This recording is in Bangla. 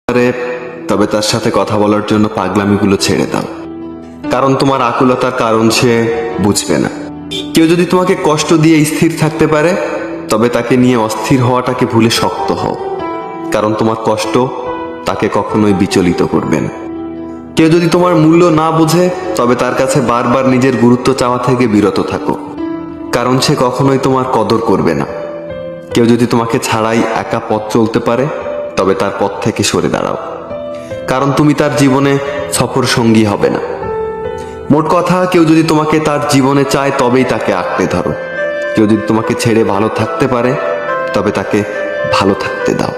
পারে, তবে তার সাথে কথা বলার জন্য পাগলামিগুলো ছেড়ে দাও, কারণ তোমার আকুলতার কারণ সে বুঝবে না। কেউ যদি তোমাকে কষ্ট দিয়ে স্থির থাকতে পারে, তবে তাকে নিয়ে অস্থির হওয়াটাকে ভুলে শক্ত হও, কারণ তোমার কষ্ট তাকে কখনোই বিচলিত করবে না। কেউ যদি তোমার মূল্য না বোঝে, তবে তার কাছে বারবার নিজের গুরুত্ব চাওয়া থেকে বিরত থাকো, কারণ সে কখনোই তোমার কদর করবে না। কেউ যদি তোমাকে ছাড়াই একা পথ চলতে পারে, তবে তার পথ থেকে সরে দাঁড়াও, কারণ তুমি তার জীবনে সফর সঙ্গী হবে না। মোট কথা, কেউ যদি তোমাকে তার জীবনে চায়, তবেই তাকে আঁকড়ে ধরো। কেউ যদি তোমাকে ছেড়ে ভালো থাকতে পারে, তবে তাকে ভালো থাকতে দাও।